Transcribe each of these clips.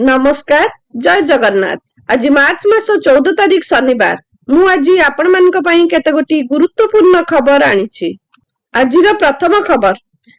नमस्कार जय जगन्नाथ। आज मार्च मास 14 तारीख शनिवार। मु आज आपण मानक पई केतेगोटी गुरुत्वपूर्ण खबर आनिछि। आजिर प्रथम खबर,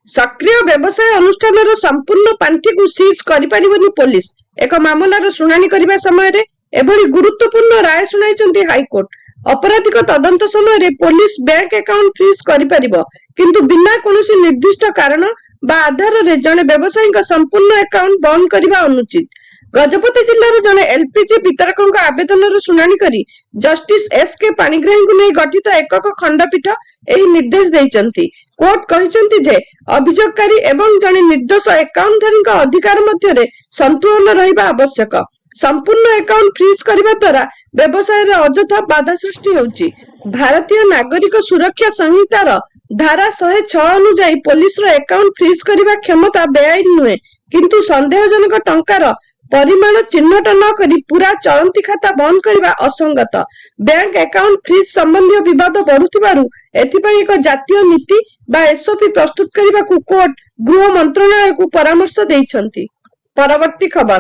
सक्रिय व्यवसाय अनुष्ठानर संपूर्ण पांठी को सीज करि परिबनी पुलिस। एक मामलार शुनानी करिबा समय रे एभली गुरुत्वपूर्ण राय सुनाइचंती हाईकोर्ट। अपराधिक तदंत समय पुलिस बैंक अकाउंट फ्रीज करि परिबो, किंतु बिना कोनोसी निर्दिष्ट कारण बा आधार रे जने व्यवसायी का संपूर्ण अकाउंट बंद करिबा अनुचित। गजपति जिल्लार जने एलपीजी वितरकଙ୍କ आवेदनर शुनानी करी जस्टिस एसके पाणिग्राही को नहीं गठित एकक खंडपीठ एही निर्देश दैचंती। कोर्ट कहिचंती जे अभियोगकारी एवं जने निर्दोष अकाउंटधारी अधिकार मध्य रे संतुलन रहिबा आवश्यक। संपूर्ण अकाउंट फ्रीज करबा द्वारा व्यवसाय रे अजथा बाधा सृष्टि होउची। भारतीय नागरिक सुरक्षा संहितार धारा 106 अनुसार पुलिस रो अकाउंट फ्रीज करबा क्षमता बेआईन नुहे, किंतु संदेहजनक टंकार परिमाण चिन्हट न करी पूरा चलती खाता बंद करबा असंगत। बैंक अकाउंट फ्रीज संबंधी विवाद बढ़ुथिबारु एथिपई एक जातीय नीति बा एसओपी प्रस्तुत करबा को कोर्ट गृह मंत्रालय को परामर्श दैछंती। परवर्ती खबर,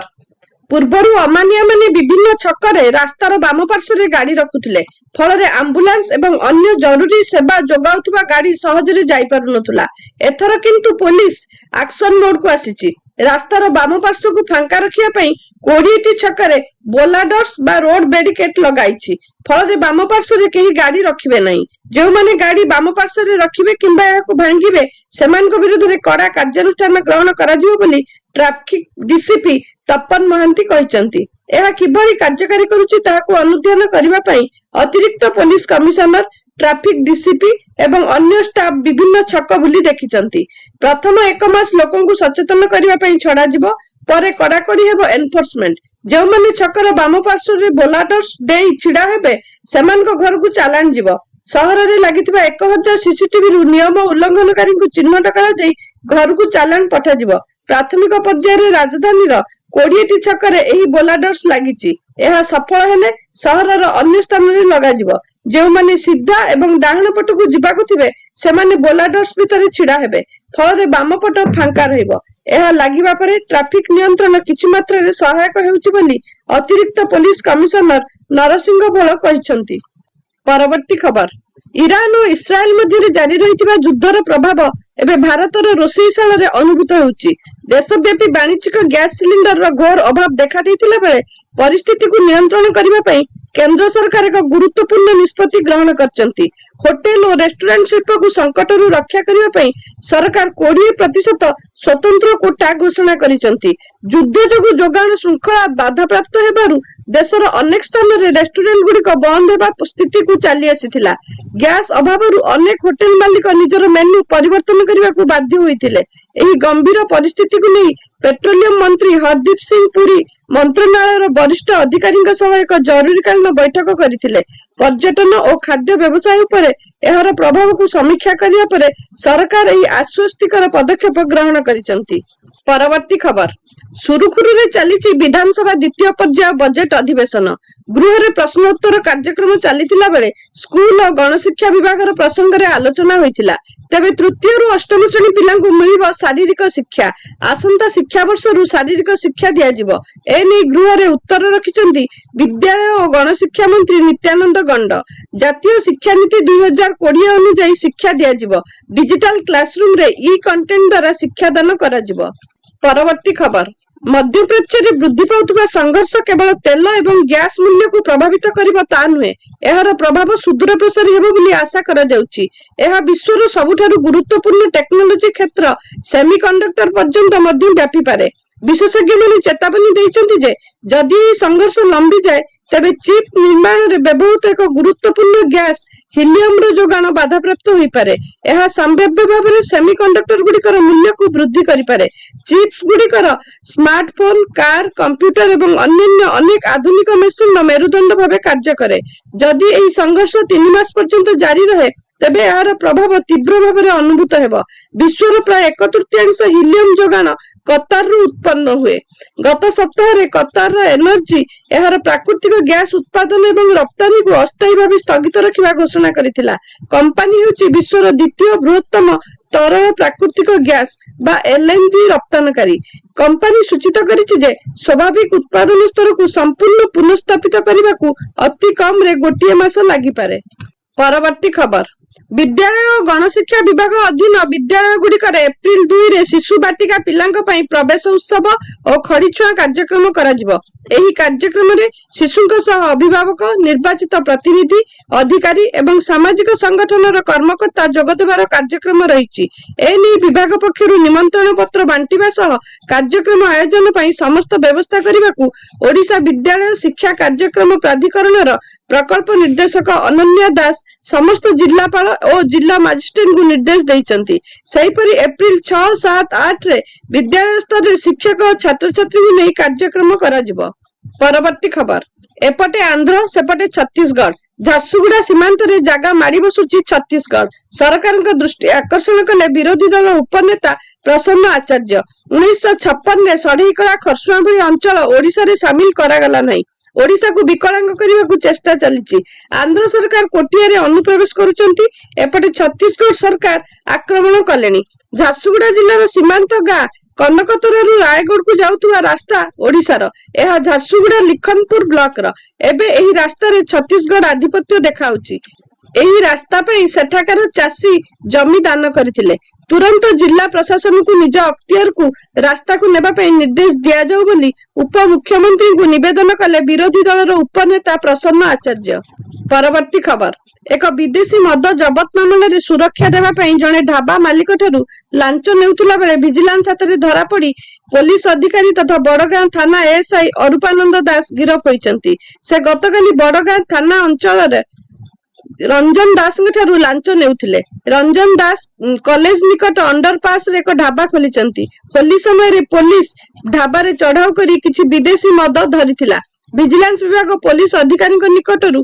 पूर्वरु अमानिया माने विभिन्न छकरे रास्तार बाम पार्श्व गाड़ी रखुथिले, फल आंबुलांस एवं अन्य जरूरी सेवा जोगाउथुबा गाड़ी सहजरे जाई पारुनथुला। एथर किंतु पुलिस एक्शन मोड को आसीची। रास्तार बाम पार्श्व को फांका रखिया पई 20टी छकरे बोलाडर्स बा रोड बेडिकेट लगाइछि। फल बाम पार्श्व केही गाड़ी रखिबे नहीं। जो माने गाड़ी बाम पार्श्व रखिबे किंबा याको भांगिबे सेमानक विरुद्ध रे कड़ा कार्यानुष्ठान ग्रहण कराजिबो बोली ट्रैफिक डीसीपी तपन महांती कहिसंती। एहा किभली कार्यकारी करूची ताहाको अनुध्यान करिबा पई अतिरिक्त पुलिस कमिशनर, ट्रैफिक डीसीपी एवं अन्य स्टाफ विभिन्न छक बुली देखिचंती। प्रथम 1 मास लोकन को सचेतन करिबा पई छडा जिवो, परे कड़ाकड़ी हेबो एनफोर्समेंट। जो माने छकर बाम पार्श्व रे बोलाडर्स देई छिडा हेबे सेमानक घर को चालान जिवो। शहर रे लागिथिबा 1000 सीसीटीवी रु नियम उल्लंघनकारी को चिन्हट करा जाई घर को चालान पठा जिवो। प्राथमिक पर्याय रे राजधानी रो 20टी छकरे एही बोलाडर्स लागिची। एहा सफल हेले शहरर अन्य स्थान रे लगा जिवो। जो माने सीधा एवं डाहण पट को जिबाकु थिबे सेमाने बोलाडर्स भितरे छिडा हेबे, फल रे बाम पट फांका रहिबो। एहा लागिबा परे ट्रैफिक नियंत्रण किछि मात्रा रे सहायक हेउची बोली अतिरिक्त पुलिस कमिशनर नरसिंह भोळ कहिसंती। परवर्ती खबर, ईरान और इस्राएल मध्य जारी रही युद्धर प्रभाव एवं भारतर रोषेईशाला रे अनुभूत होउची। देशव्यापी वाणिज्यिक गैस सिलिंडर रो घोर अभाव देखा देथिला बेले परिस्थिति को नियंत्रण करबा पई केंद्र सरकार एक गुरुत्वपूर्ण निष्पत्ति ग्रहण करचंती। होटेल और रेस्टोरेंट शिल्प को संकट रु रक्षा करबा पई सरकार 20% स्वतंत्र कोटा घोषणा करिसंती। युद्ध जोगु जोगाण श्रृंखला बाधा प्राप्त हेबारु देशर अनेक स्थान रे रेस्टोरेंट गुडी को बंद हेबा स्थिति को चली आसीथिला। गैस अभावरु अनेक होटेल मालिक निजर मेन्यू परिवर्तन करबा को बाध्य होइतिले। एही गंभीर परिस्थिति को नहीं पेट्रोलियम मंत्री हरदीप सिंह पुरी मंत्रालय वरिष्ठ अधिकारी सह एक जरूरीकालीन बैठक करथिले। पर्यटन और खाद्य व्यवसाय उपरे एहार प्रभाव को समीक्षा करिया परे सरकार एही आश्वस्तिकर पदक्षेप ग्रहण करिसंती। परवर्ती खबर, सुरुखुरु रे चलीची विधानसभा द्वितीय पर्याय बजेट अधिवेशन। गृह रे प्रश्नोत्तर कार्यक्रम चलीतिला बेले स्कूल और गणशिक्षा विभाग प्रसंग रे आलोचना होइतिला। तेबे तृतीय रु अष्टम श्रेणी पिलांकु मिलिबो शारीरिक शिक्षा। आसंता शिक्षा वर्ष रु शारीरिक शिक्षा दिया जिवो। एने गृह रे उत्तर रखिचंती विद्यालय और गणशिक्षा मंत्री नित्यानंद गंड। जातीय शिक्षा नीति 2020 अनुसार शिक्षा दिया जिवो। डिजिटल क्लासरूम रे ई कंटेंट द्वारा शिक्षादान करा जिवो। परवर्ती खबर, मध्यप्राच्य रे वृद्धि पाउथुबा संघर्ष केवल तेल एवं गैस मूल्य को प्रभावित करिबो ता नुहे, एहार प्रभाव सुदूर प्रसारी हेबो बोली आशा करा जाउची। एहा विश्वर सबुठारु गुरुत्वपूर्ण टेक्नोलॉजी क्षेत्र सेमीकंडक्टर पर्यंत मध्य व्यापी पारे। विशेषज्ञ माने चेतावनी दैचंती जे जदि संघर्ष लंबी जाए तेबे चिप निर्माण रे व्यवहृत एक गुरुत्वपूर्ण गैस हिलियम रो जोगाण बाधा प्राप्त होई पारे। एहा संभाव्य भाबरे सेमीकंडक्टर गुडिकर मूल्य को वृद्धि करि पारे। चिप्स गुडिकर स्मार्टफोन, कार, कंप्यूटर एवं अन्य अनेक आधुनिक मेसिन मेरुदंड भाबे कार्य करे। जदि एही संघर्ष 3 मास पर्यंत जारी रहे तेबे यार प्रभाव तीव्र भाबरे अनुभूत हेबो। विश्वर प्राय 1/3 हिलियम जोगाण କତାରରୁ ଉତ୍ପନ୍ନ ହୁଏ। ଗତ ସପ୍ତାହରେ କତାରର ଏନର୍ଜି ଏହାର ପ୍ରାକୃତିକ ଗ୍ୟାସ ଉତ୍ପାଦନ ଏବଂ ରପ୍ତାନୀକୁ ଅସ୍ଥାୟୀ ଭାବେ ସ୍ଥଗିତ ରଖିବା ଘୋଷଣା କରିଥିଲା। କମ୍ପାନୀ ହେଉଛି ବିଶ୍ୱର ଦ୍ୱିତୀୟ ବୃହତ୍ତମ ତରଳ ପ୍ରାକୃତିକ ଗ୍ୟାସ ବା ଏଲଏନଜି ରପ୍ତାନକାରୀ। କମ୍ପାନୀ ସୂଚିତ କରିଛି ଯେ ସ୍ୱାଭାବିକ ଉତ୍ପାଦନ ସ୍ତରକୁ ସମ୍ପୂର୍ଣ୍ଣ ପୁନଃସ୍ଥାପିତ କରିବାକୁ ଅତି କମରେ 1 ମାସ ଲାଗିପାରେ। ପରବର୍ତ୍ତୀ ଖବର, ବିଦ୍ୟାଳୟ ଓ ଗଣଶିକ୍ଷା ବିଭାଗ ଅଧୀନ ବିଦ୍ୟାଳୟ ଗୁଡିକରେ ଏପ୍ରିଲ 2ରେ ଶିଶୁ ବାଟିକା ପିଲାଙ୍କ ପାଇଁ ପ୍ରବେଶ ଉତ୍ସବ ଓ ଖଡିଛୁଆଁ କାର୍ଯ୍ୟକ୍ରମ କରାଯିବ। ଏହି କାର୍ଯ୍ୟକ୍ରମରେ ଶିଶୁଙ୍କ ସହ ଅଭିଭାବକ, ନିର୍ବାଚିତ ପ୍ରତିନିଧି, ଅଧିକାରୀ ଏବଂ ସାମାଜିକ ସଂଗଠନର କର୍ମକର୍ତ୍ତା ଯୋଗଦେବାର କାର୍ଯ୍ୟକ୍ରମ ରହିଛି। ଏନେଇ ବିଭାଗ ପକ୍ଷରୁ ନିମନ୍ତ୍ରଣ ପତ୍ର ବାଣ୍ଟିବା ସହ କାର୍ଯ୍ୟକ୍ରମ ଆୟୋଜନ ପାଇଁ ସମସ୍ତ ବ୍ୟବସ୍ଥା କରିବାକୁ ଓଡ଼ିଶା ବିଦ୍ୟାଳୟ ଶିକ୍ଷା କାର୍ଯ୍ୟକ୍ରମ ପ୍ରାଧିକରଣର ପ୍ରକଳ୍ପ ନିର୍ଦ୍ଦେଶକ ଅନନ୍ୟା ଦାସ ସମସ୍ତ ଜିଲ୍ଲାପାଳ ଓ ଜିଲ୍ଲା ମାଜିଷ୍ଟ୍ରେଟଙ୍କୁ ନିର୍ଦ୍ଦେଶ ଦେଇଛନ୍ତି। ସେହିପରି ଏପ୍ରିଲ 6, 7, 8ରେ ବିଦ୍ୟାଳୟ ସ୍ତରରେ ଶିକ୍ଷକ ଓ ଛାତ୍ରଛାତ୍ରୀଙ୍କୁ ନେଇ କାର୍ଯ୍ୟକ୍ରମ କରାଯିବ। ପରବର୍ତ୍ତୀ ଖବର, ଏପଟେ ଆନ୍ଧ୍ର ସେପଟେ ଛତିଶଗଡ଼। ଝାରସୁଗୁଡା ସୀମାନ୍ତରେ ଜାଗା ମାଡି ବସୁଛି ଛତିଶଗଡ଼। ସରକାରଙ୍କ ଦୃଷ୍ଟି ଆକର୍ଷଣ କଲେ ବିରୋଧୀ ଦଳ ଉପନେତା ପ୍ରସନ୍ନ ଆଚାର୍ଯ୍ୟ। 1956ରେ ଷଢ଼େଇକଳା, ଖରସୁଆଁ ଭଳି ଅଞ୍ଚଳ ଓଡ଼ିଶାରେ ସାମିଲ କରାଗଲା ନାହିଁ। ଓଡ଼ିଶାକୁ ବିକଳାଙ୍ଗ କରିବାକୁ ଚେଷ୍ଟା ଚାଲିଛି। ଆନ୍ଧ୍ର ସରକାର କୋଟିଆରେ ଅନୁପ୍ରବେଶ କରୁଛନ୍ତି, ଏପଟେ ଛତିଶଗଡ଼ ସରକାର ଆକ୍ରମଣ କଲେଣି। ଝାରସୁଗୁଡା ଜିଲ୍ଲାର ସୀମାନ୍ତ ଗାଁ କନକତରାରୁ ରାୟଗଡକୁ ଯାଉଥିବା ରାସ୍ତା ଓଡ଼ିଶାର। ଏହା ଝାରସୁଗୁଡା ଲିଖନପୁର ବ୍ଲକର। ଏବେ ଏହି ରାସ୍ତାରେ ଛତିଶଗଡ଼ ଆଧିପତ୍ୟ ଦେଖାଉଛି। ଏହି ରାସ୍ତା ପାଇଁ ସେଠାକାର ଚାଷୀ ଜମି ଦାନ କରିଥିଲେ। ତୁରନ୍ତ ଜିଲ୍ଲା ପ୍ରଶାସନକୁ ନିଜ ଅକ୍ତିଆରକୁ ରାସ୍ତାକୁ ନେବା ପାଇଁ ନିର୍ଦ୍ଦେଶ ଦିଆଯାଉ ବୋଲି ଉପମୁଖ୍ୟମନ୍ତ୍ରୀଙ୍କୁ ନିବେଦନ କଲେ ବିରୋଧୀ ଦଳର ଉପନେତା ପ୍ରସନ୍ନ ଆଚାର୍ଯ୍ୟ। ପରବର୍ତ୍ତୀ ଖବର, ଏକ ବିଦେଶୀ ମଦ ଜବତ ମାମଲାରେ ସୁରକ୍ଷା ଦେବା ପାଇଁ ଜଣେ ଢାବା ମାଲିକଠାରୁ ଲାଞ୍ଚ ନେଉଥିଲା ବେଳେ ଭିଜିଲାନ୍ସ ହାତରେ ଧରାପଡ଼ି ପୋଲିସ ଅଧିକାରୀ ତଥା ବଡଗାଁ ଥାନା ଏଏସ୍ଆଇ ଅରୂପାନନ୍ଦ ଦାସ ଗିରଫ ହୋଇଛନ୍ତି। ସେ ଗତକାଲି ବଡଗାଁ ଥାନା ଅଞ୍ଚଳରେ ରଞ୍ଜନ ଦାସଙ୍କ ଠାରୁ ଲାଞ୍ଚ ନେଉଥିଲେ। ରଞ୍ଜନ ଦାସ କଲେଜ ନିକଟ ଅଣ୍ଡରପାସରେ ଏକ ଢାବା ଖୋଲିଛନ୍ତି। ହୋଲି ସମୟରେ ପୋଲିସ ଢାବାରେ ଚଢାଉ କରି କିଛି ବିଦେଶୀ ମଦ ଧରିଥିଲା। ଭିଜିଲାନ୍ସ ବିଭାଗ ପୋଲିସ ଅଧିକାରୀଙ୍କ ନିକଟରୁ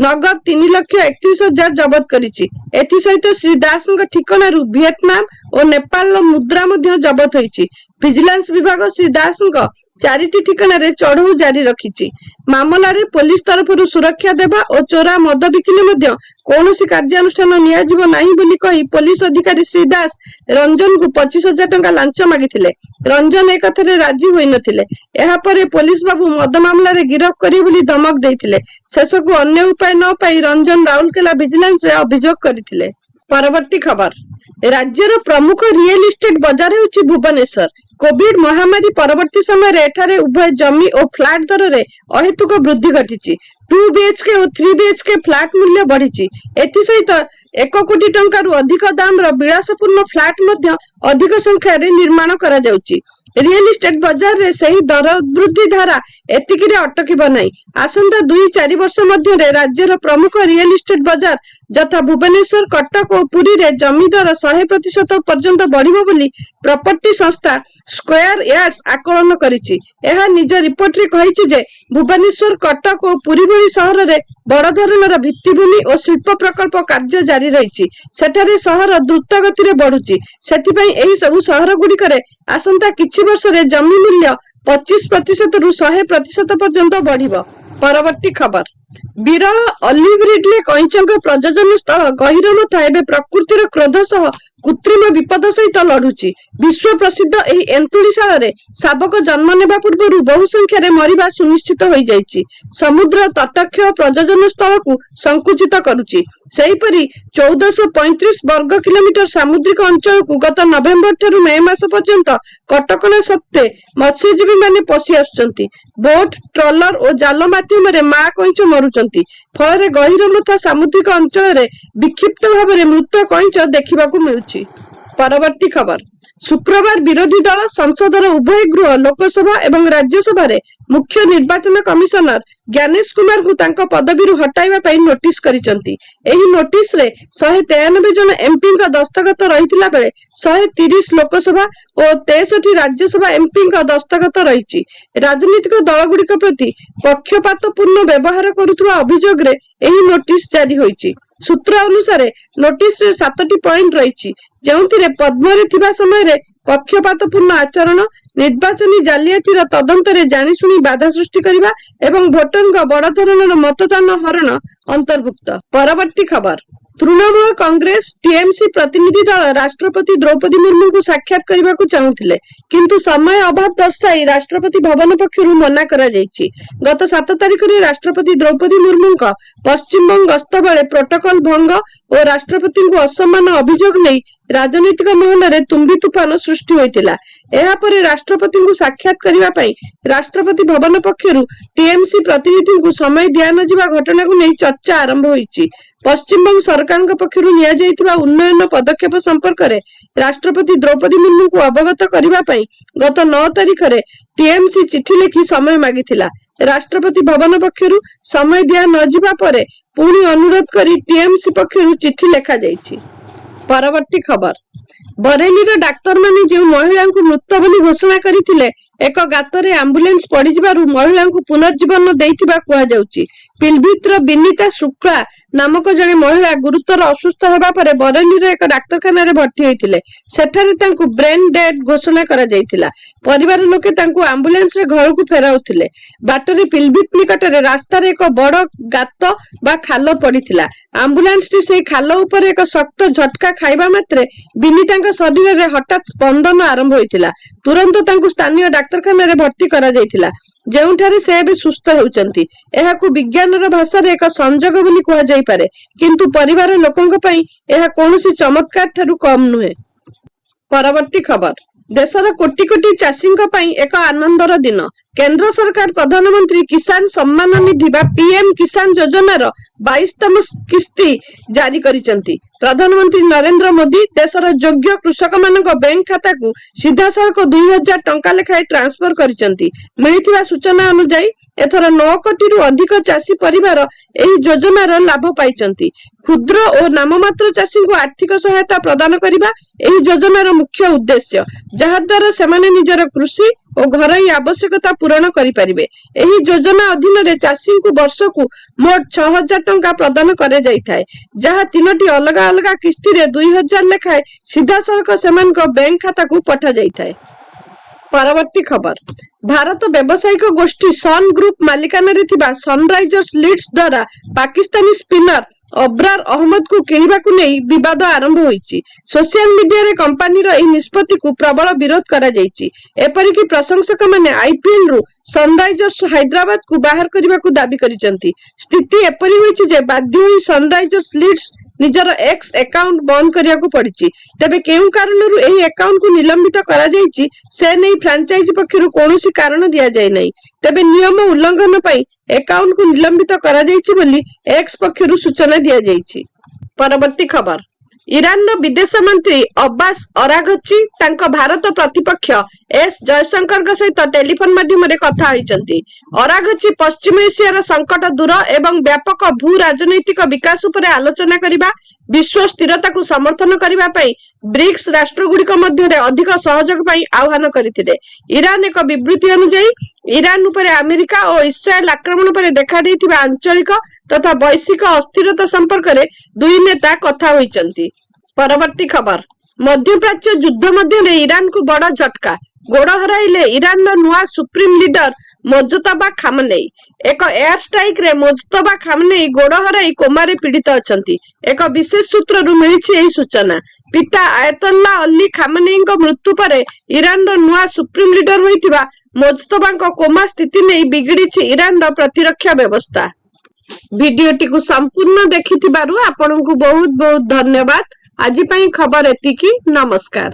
ନଗଦ 3,31,000 ଜବତ କରିଛି। ଏଥିସହିତ ଶ୍ରୀ ଦାସଙ୍କ ଠିକଣାରୁ ଭିଏତନାମ ଓ ନେପାଳର ମୁଦ୍ରା ମଧ୍ୟ ଜବତ ହୋଇଛି। ଭିଜିଲାନ୍ସ ବିଭାଗ ଶ୍ରୀ ଦାସଙ୍କ 4ଟି ଠିକଣାରେ ଚଢଉ ଜାରି ରଖିଛି। ମାମଲାରେ ପୋଲିସ ତରଫରୁ ସୁରକ୍ଷା ଦେବା ଓ ଚୋରା ମଦ ବିକିଲେ ମଧ୍ୟ କୌଣସି କାର୍ଯ୍ୟାନୁଷ୍ଠାନ ନିଆଯିବ ନାହିଁ ବୋଲି କହି ପୋଲିସ ଅଧିକାରୀ ଶ୍ରୀ ଦାସ ରଞ୍ଜନଙ୍କୁ 25,000 ଟଙ୍କା ଲାଞ୍ଚ ମାଗିଥିଲେ। ରଞ୍ଜନ ଏକଥାରେ ରାଜି ହୋଇନଥିଲେ। ଏହାପରେ ପୋଲିସ ବାବୁ ମଦ ମାମଲାରେ ଗିରଫ କରିବେ ବୋଲି ଧମକ ଦେଇଥିଲେ। ଶେଷକୁ ଅନ୍ୟ ଉପାୟ ନ ପାଇ ରଞ୍ଜନ ରାଉରକେଲା ଭିଜିଲାନ୍ସରେ ଅଭିଯୋଗ କରିଥିଲେ। ପରବର୍ତ୍ତୀ ଖବର, ରାଜ୍ୟର ପ୍ରମୁଖ ରିଏଲ ଇଷ୍ଟେଟ ବଜାର ହେଉଛି ଭୁବନେଶ୍ୱର। କୋଭିଡ ମହାମାରୀ ପରବର୍ତ୍ତୀ ସମୟରେ ଏଠାରେ ଉଭୟ ଜମି ଓ ଫ୍ଲାଟ ଦରରେ ଅହେତୁକ ବୃଦ୍ଧି ଘଟିଛି। 2 BHK ଓ 3 BHK ଫ୍ଲାଟ ମୂଲ୍ୟ ବଢିଛି। ଏଥିସହିତ 1 କୋଟି ଟଙ୍କାରୁ ଅଧିକ ଦାମର ବିଳାସପୂର୍ଣ୍ଣ ଫ୍ଲାଟ ମଧ୍ୟ ଅଧିକ ସଂଖ୍ୟାରେ ନିର୍ମାଣ କରାଯାଉଛି। ରିଏଲ ଇଷ୍ଟେଟ ବଜାରରେ ସେହି ଦର ବୃଦ୍ଧି ଧାରା ଏତିକିରେ ଅଟକିବ ନାହିଁ। ଆସନ୍ତା 2-4 ବର୍ଷ ମଧ୍ୟରେ ରାଜ୍ୟର ପ୍ରମୁଖ ରିଏଲ ଇଷ୍ଟେଟ ବଜାର ଯଥା ଭୁବନେଶ୍ୱର, କଟକ ଓ ପୁରୀରେ ଜମି ଦର 100% ପର୍ଯ୍ୟନ୍ତ ବଢିବ ବୋଲି ପ୍ରପର୍ଟି ସଂସ୍ଥା ସ୍କୋୟାର ୟାର୍ଡସ ଆକଳନ କରିଛି। ଏହା ନିଜ ରିପୋର୍ଟରେ କହିଛି ଯେ ଭୁବନେଶ୍ୱର, କଟକ ଓ ପୁରୀ ଭଳି ସହରରେ ବଡ ଧରଣର ଭିତ୍ତିଭୂମି ଓ ଶିଳ୍ପ ପ୍ରକଳ୍ପ କାର୍ଯ୍ୟ ଜାରି ରହିଛି। ସେଠାରେ ସହର ଦ୍ରୁତ ଗତିରେ ବଢୁଛି। ସେଥିପାଇଁ ଏହି ସବୁ ସହର ଗୁଡିକରେ ଆସନ୍ତା କିଛି ବର୍ଷରେ ଜମି ମୂଲ୍ୟ 25%ରୁ 100% ପର୍ଯ୍ୟନ୍ତ ବଢିବ। ପରବର୍ତ୍ତୀ ଖବର, ବିରଳ ଅଲିଭ ରିଡଲେ କଇଁଛଙ୍କ ପ୍ରଜନନ ସ୍ଥଳ ଗହୀରମଥା ଏବେ ପ୍ରକୃତିର କ୍ରୋଧ ସହ କୃତ୍ରିମ ବିପଦ ସହିତ ଲଢୁଛି। ବିଶ୍ୱ ପ୍ରସିଦ୍ଧ ଏହି ଏନ୍ତୁଳିଶାଳରେ ଶାବକ ଜନ୍ମ ନେବା ପୂର୍ବରୁ ବହୁ ସଂଖ୍ୟାରେ ମରିବା ସୁନିଶ୍ଚିତ ହୋଇଯାଇଛି। ସମୁଦ୍ର ତଟକ୍ଷ ପ୍ରଜନନ ସ୍ଥଳକୁ ସଂକୁଚିତ କରୁଛି। ସେହିପରି 1435 ବର୍ଗ କିଲୋମିଟର ସାମୁଦ୍ରିକ ଅଞ୍ଚଳକୁ ଗତ ନଭେମ୍ବର ଠାରୁ ମେ ମାସ ପର୍ଯ୍ୟନ୍ତ କଟକଣା ସତ୍ତ୍ୱେ ମତ୍ସ୍ୟଜୀବୀମାନେ ପଶି ଆସୁଛନ୍ତି। ବୋଟ, ଟ୍ରଲର ଓ ଜାଲ ମାଧ୍ୟମରେ ମା କଇଁଛ ମରୁଛନ୍ତି। ଫଳରେ ଗହୀରମଥା ସାମୁଦ୍ରିକ ଅଞ୍ଚଳରେ ବିକ୍ଷିପ୍ତ ଭାବରେ ମୃତ କଇଁଛ ଦେଖିବାକୁ ମିଳୁଛି। ପରବର୍ତ୍ତୀ ଖବର, ଶୁକ୍ରବାର ବିରୋଧୀ ଦଳ ସଂସଦର ଉଭୟ ଗୃହ ଲୋକସଭା ଏବଂ ରାଜ୍ୟସଭାରେ ମୁଖ୍ୟ ନିର୍ବାଚନ କମିଶନର ଜ୍ଞାନେଶ କୁମାରଙ୍କୁ ତାଙ୍କ ପଦବୀରୁ ହଟାଇବା ପାଇଁ ନୋଟିସ କରିଛନ୍ତି। ଏହି ନୋଟିସରେ 193 ଜଣ ଏମ୍ପିଙ୍କ ଦସ୍ତଖତ ରହିଥିଲା ବେଳେ 130 ଲୋକସଭା ଓ 63 ରାଜ୍ୟସଭା ଏମ୍ପିଙ୍କ ଦସ୍ତଖତ ରହିଛି। ରାଜନୈତିକ ଦଳଗୁଡିକ ପ୍ରତି ପକ୍ଷପାତପୂର୍ଣ୍ଣ ବ୍ୟବହାର କରୁଥିବା ଅଭିଯୋଗରେ ଏହି ନୋଟିସ ଜାରି ହୋଇଛି। ସୂତ୍ର ଅନୁସାରେ ନୋଟିସରେ 7ଟି ପଏଣ୍ଟ ରହିଛି, ଯେଉଁଥିରେ ପଦ୍ମରେ ଥିବା ସମୟରେ समय पक्षपातपूर्ण आचरण, निर्वाचनी जालियातीर तदंतरे जानिशुणी बाधा सृष्टि करने एवं भोटर बड़ धरणर मतदान हरण अंतर्भुक्त। परवर्ती खबर, तृणमूल कांग्रेस टीएमसी प्रतिनिधि दल राष्ट्रपति द्रौपदी मुर्मू को साक्षात करने को चाहूले, किंतु समय अभाव दर्शाई राष्ट्रपति भवन पक्षरु मना करा जायछि। गत 7 तारिख में राष्ट्रपति द्रौपदी मुर्मू पश्चिमबंग गस्त बेले प्रोटोकॉल भंग और राष्ट्रपति को असम्मान अभियोग नहीं राजनीतिक महल में तुम्बी तूफान सृष्टि होइतिला। एहा परे राष्ट्रपति को साक्षात करने पई राष्ट्रपति भवन पक्षरु टीएमसी प्रतिनिधि को समय दिया न जिबा घटना को नहीं चर्चा आरंभ होइछि। पश्चिमबंग सरकार पक्षरु निया जायतिबा उन्नयन पदक्षेप संपर्क में राष्ट्रपति द्रौपदी मुर्मू को अवगत करने पई गत 9 तारिख में टीएमसी चिठी लिखि समय मागिथिला। राष्ट्रपति भवन पक्षरु समय दिया न जिबा परे पुणी अनुरोध करी टीएमसी पक्षरु चिठी लेखा जायछि। परवर्ती खबर, बरेली डाक्तर माने जो महिला को मृत बोली घोषणा करथिले एक गातरे आंबुलेंस पड़ी जिबारु महिला को पुनर्जीवन देइथिबा कुहा जाउची। पिलभित्र बिनीता शुक्ला नामक जने महिला गुरुतर असुस्थ हेबा परे बरेली एक डाक्तरखाना रे भर्ती होइथिले। सेठारे तांकु ब्रेन डेड घोषणा करा जाइथिला। परिवार लोके तांकु आंबुलेंस रे घर को फेराउथिले। बाटरे पिलभित निकटरे रास्ता रे एक बड़ गात बा खाल पड़िथिला। आंबुलेंस टी से खाल ऊपर एक शक्त झटका खाइबा मात्रे बिनीता शरीर रे हठात स्पंदन आरंभ होइथिला। तुरंत तांकु स्थानीय डाक्तरखाना रे भर्ती करा जाइथिला, जेउठारे से एबे सुस्थ हेउचंती। एहाकु विज्ञानर भाषा रे एक संजोग बोली कुहा जाई पारे, किंतु परिवार लोकंक पई एहा कोनोसी चमत्कार ठारू कम नुहे। परवर्ती खबर, देशर कोटी कोटी चाषींक पई एक आनंदर दिन। केंद्र सरकार प्रधानमंत्री किसान सम्मान निधि बा पीएम किसान योजनार 22तम किस्ती जारी करिसंती। प्रधानमंत्री नरेंद्र मोदी देशर योग्य कृषक मानक बैंक खाता को सीधा सड़क 2000 टंका लेखाए ट्रांसफर करिसंती। मिलिथिबा सूचना अनुसार एथर 9 कोटी रु अधिक चाषी परिवार एही योजनार लाभ पाइचंती। क्षुद्र और नाममात्र चाषी को आर्थिक सहायता प्रदान करबा एही योजनार मुख्य उद्देश्य, जहा द्वारा सेमाने निजर कृषि और घरोई आवश्यकता पूरण करि परिबे। एही योजना अधीन रे चाषी को वर्ष को मोट 6000 टंका प्रदान करे जाइथाय, जहा 3टी अलग अलग किस्ती रे 2000 लेखाए सीधा सड़क सेमानक बैंक खाता को पठा जाइथाय। परवर्ती खबर, भारत व्यावसायिक गोष्ठी सन ग्रुप मालिकाना रे थिबा सनराइजर्स लीड्स द्वारा पाकिस्तानी स्पिनर अब्रार अहमद को किनिबा को नहीं विवाद आरंभ होईची। सोशल मीडिया रे कंपनी रो एही निष्पत्ति को प्रबल विरोध करा जाईची। एपरि कि प्रशंसक माने आईपीएल रु सनराइजर्स हैदराबाद को बाहर करबा को दाबी करिसंती। स्थिति एपरि होईची जे बाध्य होई सनराइजर्स लीड्स निजर एक्स अकाउंट बंद करिया को पड़िची। तबे केउ कारणरु एही अकाउंट को निलंबित करा जाईची से नै फ्रांचाइजी पक्षरु कोनोसी कारण दिया जाय नै। तबे नियम उल्लंघन पई अकाउंट को निलंबित करा जाईची बोली एक्स पक्षरु सूचना दिया जाईची। परवर्ती खबर, ईरान विदेश मंत्री अब्बास अराघची तांको भारत प्रतिपक्ष एस जयशंकर सहित टेलीफोन माध्यम कथा होइचंती। अराघची पश्चिम एशियार संकट दूर एवं व्यापक भू राजनैतिक विकास उपरे आलोचना करिबा, विश्व स्थिरता को समर्थन करिबा पई ब्रिक्स राष्ट्रगुड़िक मध्य अधिक सहयोग पई आह्वान करथिले। ईरान एक विबृति अनुसार ईरान उपरे अमेरिका और इस्राएल आक्रमण पर देखा देइथिबा आंचलिक तथा वैश्विक अस्थिरता संपर्क में दुई नेता कथा होइचंती। परवर्ती खबर, मध्यप्राच्य युद्ध मध्य ईरान को बड़ झटका। गोड़ हराइले ईरान नुआ सुप्रीम लीडर मोजतबा खामनेई। एक एयर स्ट्राइक रे मोजतबा खामनेई गोड़ हराई कोमारे पीड़ित अछंती। एक विशेष सूत्ररु मिलिछि एही सूचना। पिता आयतुल्ला अली खामनेईଙ୍କ मृत्यु परे ईरान नुआ सुप्रीम लीडर होइथिबा मोजतबाଙ୍କ कोमा स्थिति नै बिगड़िछि ईरान प्रतिरक्षा व्यवस्था। भिडियोटी को संपूर्ण देखिथिबारु आपनकु बहुत बहुत धन्यवाद। आज पई खबर एतिकी। नमस्कार।